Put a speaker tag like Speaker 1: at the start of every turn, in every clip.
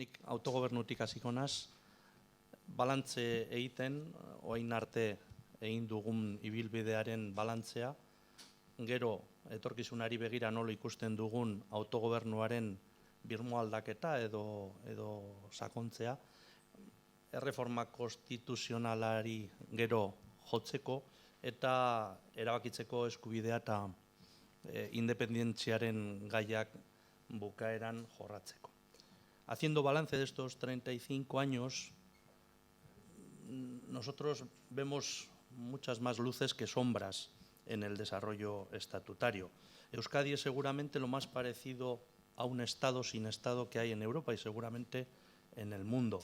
Speaker 1: nik autogobernutik hasiko naz, balantze egiten, orain arte egin dugun ibilbidearen balantzea, gero etorkizunari begira nola ikusten dugun autogobernuaren birmo aldaketa edo sakontzea, erreforma konstituzionalari gero jotzeko eta erabakitzeko eskubidea eta independentziaren gaiak bukaeran jorratzeko. Haciendo balance de estos 35 años, nosotros vemos muchas más luces que sombras en el desarrollo estatutario. Euskadi es seguramente lo más parecido a un Estado sin Estado que hay en Europa y seguramente en el mundo.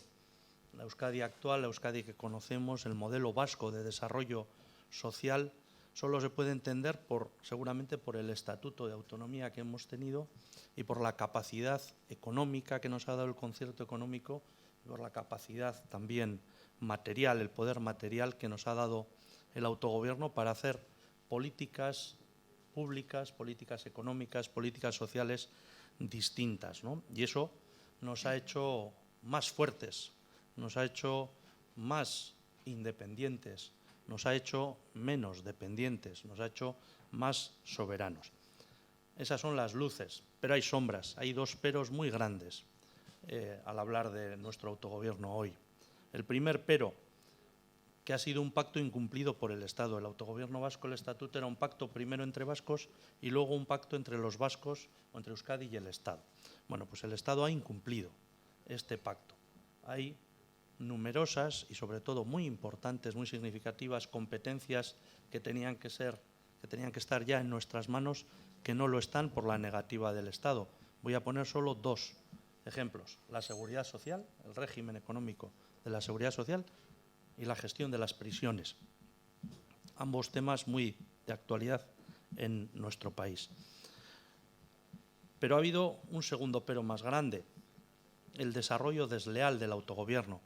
Speaker 1: La Euskadi actual, la Euskadi que conocemos, el modelo vasco de desarrollo social, solo se puede entender seguramente por el estatuto de autonomía que hemos tenido y por la capacidad económica que nos ha dado el concierto económico y por la capacidad también material, el poder material que nos ha dado el autogobierno para hacer políticas públicas, políticas económicas, políticas sociales distintas, ¿no? Y eso nos ha hecho más fuertes, nos ha hecho más independientes, nos ha hecho menos dependientes, nos ha hecho más soberanos. Esas son las luces, pero hay sombras, hay dos peros muy grandes al hablar de nuestro autogobierno hoy. El primer pero, que ha sido un pacto incumplido por el Estado. El autogobierno vasco, el estatuto, era un pacto primero entre vascos y luego un pacto entre los vascos, o entre Euskadi y el Estado. Bueno, pues el Estado ha incumplido este pacto. Hay numerosas y sobre todo muy importantes, muy significativas competencias que tenían que estar ya en nuestras manos, que no lo están por la negativa del Estado. Voy a poner solo dos ejemplos: la seguridad social, el régimen económico de la seguridad social y la gestión de las prisiones. Ambos temas muy de actualidad en nuestro país. Pero ha habido un segundo pero más grande: el desarrollo desleal del autogobierno.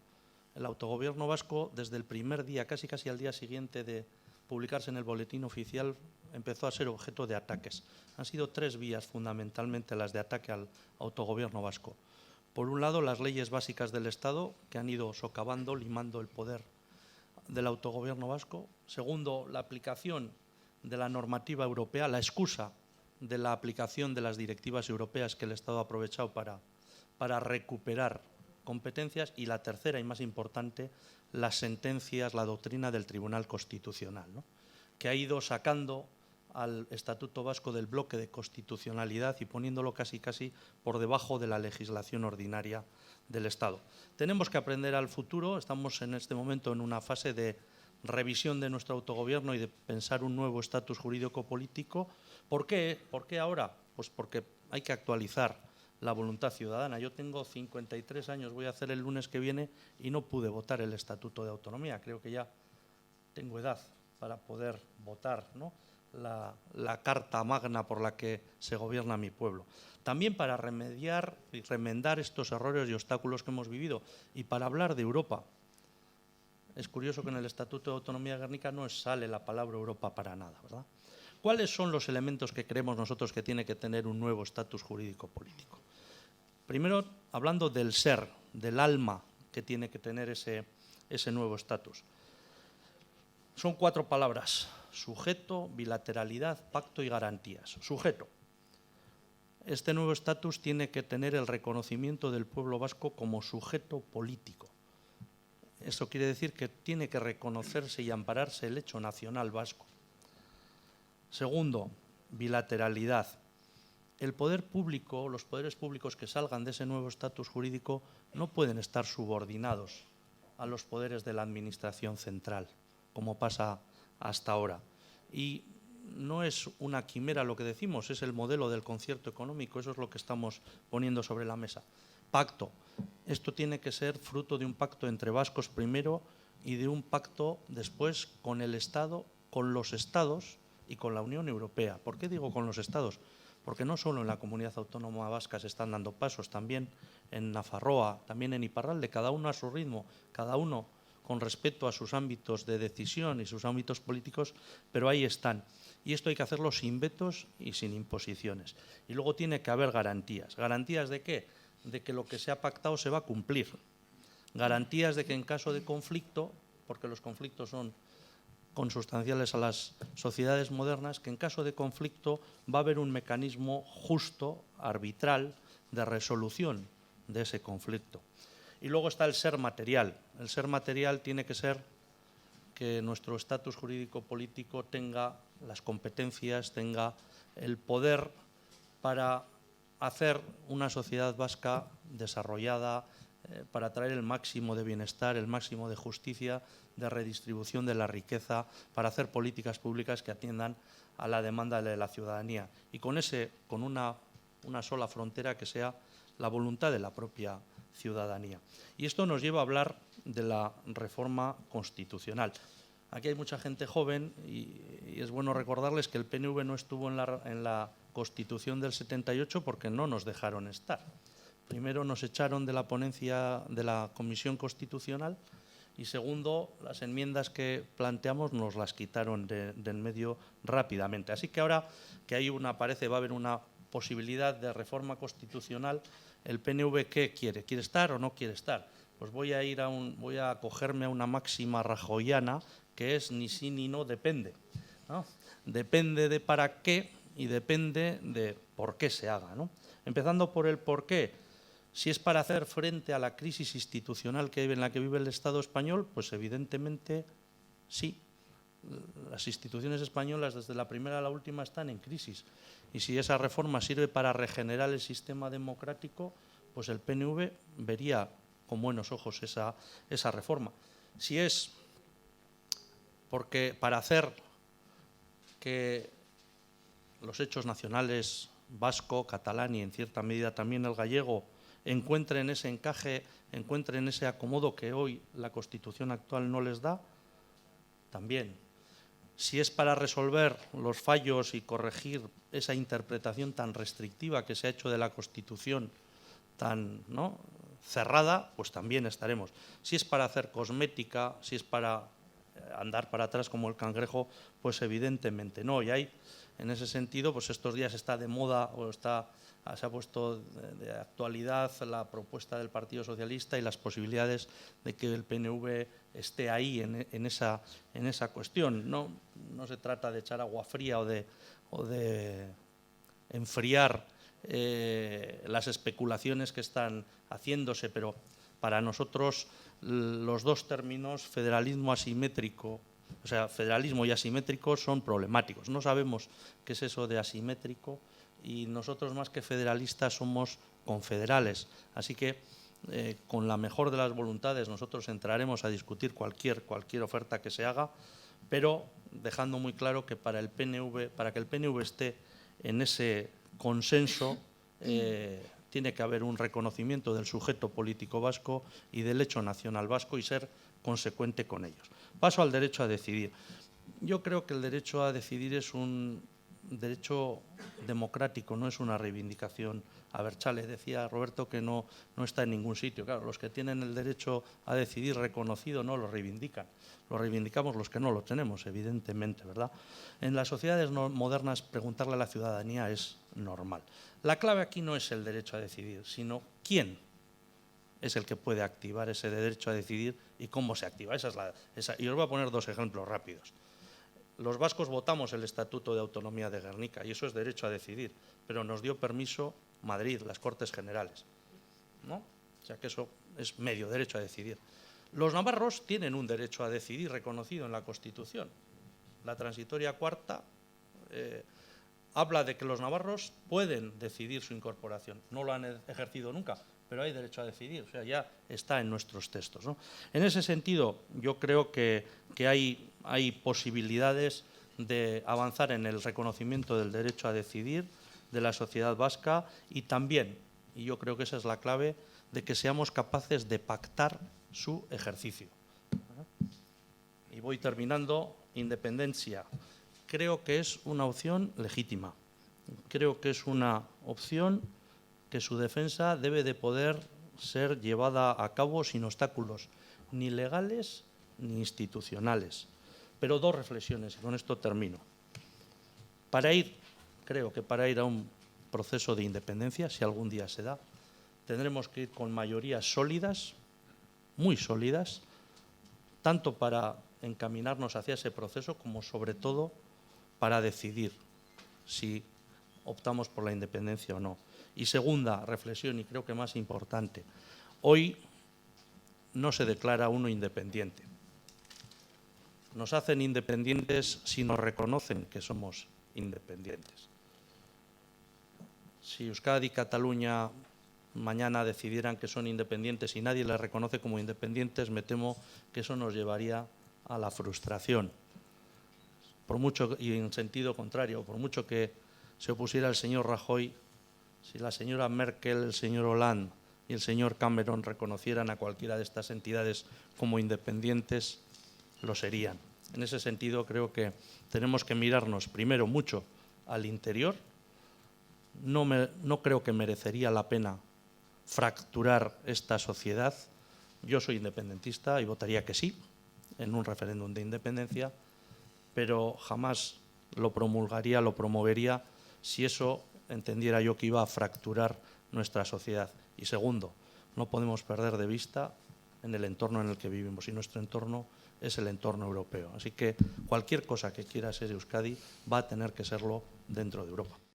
Speaker 1: El autogobierno vasco, desde el primer día, casi al día siguiente de publicarse en el boletín oficial, empezó a ser objeto de ataques. Han sido tres vías fundamentalmente las de ataque al autogobierno vasco. Por un lado, las leyes básicas del Estado, que han ido socavando, limando el poder del autogobierno vasco. Segundo, la aplicación de la normativa europea, la excusa de la aplicación de las directivas europeas que el Estado ha aprovechado para recuperar competencias. Y la tercera y más importante, las sentencias, la doctrina del Tribunal Constitucional, ¿no?, que ha ido sacando al Estatuto Vasco del bloque de constitucionalidad y poniéndolo casi por debajo de la legislación ordinaria del Estado. Tenemos que aprender al futuro. Estamos en este momento en una fase de revisión de nuestro autogobierno y de pensar un nuevo estatus jurídico-político. ¿Por qué? ¿Por qué ahora? Pues porque hay que actualizar la voluntad ciudadana. Yo tengo 53 años, voy a hacer el lunes que viene, y no pude votar el Estatuto de Autonomía. Creo que ya tengo edad para poder votar, ¿no?, la carta magna por la que se gobierna mi pueblo. También para remediar y remendar estos errores y obstáculos que hemos vivido, y para hablar de Europa. Es curioso que en el Estatuto de Autonomía de Gernika no sale la palabra Europa para nada, ¿verdad? ¿Cuáles son los elementos que creemos nosotros que tiene que tener un nuevo estatus jurídico-político? Primero, hablando del ser, del alma que tiene que tener ese nuevo estatus. Son cuatro palabras: sujeto, bilateralidad, pacto y garantías. Sujeto. Este nuevo estatus tiene que tener el reconocimiento del pueblo vasco como sujeto político. Eso quiere decir que tiene que reconocerse y ampararse el hecho nacional vasco. Segundo, bilateralidad. El poder público, los poderes públicos que salgan de ese nuevo estatus jurídico no pueden estar subordinados a los poderes de la administración central, como pasa hasta ahora. Y no es una quimera lo que decimos, es el modelo del concierto económico, eso es lo que estamos poniendo sobre la mesa. Pacto. Esto tiene que ser fruto de un pacto entre vascos primero y de un pacto después con el Estado, con los Estados y con la Unión Europea. ¿Por qué digo con los Estados? Porque no solo en la comunidad autónoma vasca se están dando pasos, también en Nafarroa, también en Iparralde, cada uno a su ritmo, cada uno con respeto a sus ámbitos de decisión y sus ámbitos políticos, pero ahí están. Y esto hay que hacerlo sin vetos y sin imposiciones. Y luego tiene que haber garantías. ¿Garantías de qué? de que lo que se ha pactado se va a cumplir. Garantías de que en caso de conflicto, porque los conflictos son consustanciales a las sociedades modernas, que en caso de conflicto va a haber un mecanismo justo, arbitral, de resolución de ese conflicto. Y luego está el ser material. El ser material tiene que ser que nuestro estatus jurídico-político tenga las competencias, tenga el poder para hacer una sociedad vasca desarrollada, para traer el máximo de bienestar, el máximo de justicia, de redistribución de la riqueza, para hacer políticas públicas que atiendan a la demanda de la ciudadanía. Y con una sola frontera que sea la voluntad de la propia ciudadanía. Y esto nos lleva a hablar de la reforma constitucional. Aquí hay mucha gente joven y es bueno recordarles que el PNV no estuvo en la Constitución del 78 porque no nos dejaron estar. Primero nos echaron de la ponencia de la Comisión Constitucional y segundo, las enmiendas que planteamos nos las quitaron de en medio rápidamente. Así que ahora que va a haber una posibilidad de reforma constitucional, ¿el PNV qué quiere? ¿Quiere estar o no quiere estar? Pues voy a acogerme a una máxima rajoyana que es ni sí ni no, depende, ¿no? Depende de para qué y depende de por qué se haga, ¿no? Empezando por el por qué. Si es para hacer frente a la crisis institucional en la que vive el Estado español, pues evidentemente sí. Las instituciones españolas, desde la primera a la última, están en crisis. Y si esa reforma sirve para regenerar el sistema democrático, pues el PNV vería con buenos ojos esa reforma. Si es porque para hacer que los hechos nacionales vasco, catalán y en cierta medida también el gallego encuentren ese encaje, encuentren ese acomodo que hoy la Constitución actual no les da, también. Si es para resolver los fallos y corregir esa interpretación tan restrictiva que se ha hecho de la Constitución, tan cerrada, pues también estaremos. Si es para hacer cosmética, si es para andar para atrás como el cangrejo, pues evidentemente no. Y hay, en ese sentido, pues estos días está de moda o se ha puesto de actualidad la propuesta del Partido Socialista y las posibilidades de que el PNV esté ahí en esa cuestión. No se trata de echar agua fría o de enfriar las especulaciones que están haciéndose, pero para nosotros los dos términos, federalismo asimétrico, o sea, federalismo y asimétrico, son problemáticos. No sabemos qué es eso de asimétrico y nosotros, más que federalistas, somos confederales. Así que con la mejor de las voluntades nosotros entraremos a discutir cualquier oferta que se haga, pero dejando muy claro que para que el PNV esté en ese consenso, tiene que haber un reconocimiento del sujeto político vasco y del hecho nacional vasco y ser consecuente con ellos. Paso al derecho a decidir. Yo creo que el derecho a decidir es un derecho democrático, no es una reivindicación abertzale. Decía Roberto que no está en ningún sitio. Claro, los que tienen el derecho a decidir reconocido no lo reivindican. Lo reivindicamos los que no lo tenemos, evidentemente, ¿verdad? En las sociedades modernas preguntarle a la ciudadanía es normal. La clave aquí no es el derecho a decidir, sino quién es el que puede activar ese derecho a decidir y cómo se activa. Y os voy a poner dos ejemplos rápidos. Los vascos votamos el Estatuto de Autonomía de Gernika y eso es derecho a decidir, pero nos dio permiso Madrid, las Cortes Generales, ¿no? O sea que eso es medio derecho a decidir. Los navarros tienen un derecho a decidir reconocido en la Constitución. La transitoria cuarta habla de que los navarros pueden decidir su incorporación. No lo han ejercido nunca, pero hay derecho a decidir, o sea, ya está en nuestros textos, ¿no? En ese sentido, yo creo que hay posibilidades de avanzar en el reconocimiento del derecho a decidir de la sociedad vasca y también, y yo creo que esa es la clave, de que seamos capaces de pactar su ejercicio. Y voy terminando. Independencia. Creo que es una opción legítima. Creo que es una opción que su defensa debe de poder ser llevada a cabo sin obstáculos, ni legales ni institucionales. Pero dos reflexiones, y con esto termino. Creo que para ir a un proceso de independencia, si algún día se da, tendremos que ir con mayorías sólidas, muy sólidas, tanto para encaminarnos hacia ese proceso como, sobre todo, para decidir si optamos por la independencia o no. Y segunda reflexión, y creo que más importante, hoy no se declara uno independiente. Nos hacen independientes si nos reconocen que somos independientes. Si Euskadi y Cataluña mañana decidieran que son independientes y nadie les reconoce como independientes, me temo que eso nos llevaría a la frustración. Por mucho, y en sentido contrario, por mucho que se opusiera el señor Rajoy, si la señora Merkel, el señor Hollande y el señor Cameron reconocieran a cualquiera de estas entidades como independientes, lo serían. En ese sentido, creo que tenemos que mirarnos primero mucho al interior. No creo que merecería la pena fracturar esta sociedad. Yo soy independentista y votaría que sí en un referéndum de independencia, pero jamás lo promulgaría, lo promovería si eso entendiera yo que iba a fracturar nuestra sociedad. Y segundo, no podemos perder de vista en el entorno en el que vivimos, y nuestro entorno es el entorno europeo. Así que cualquier cosa que quiera ser Euskadi va a tener que serlo dentro de Europa.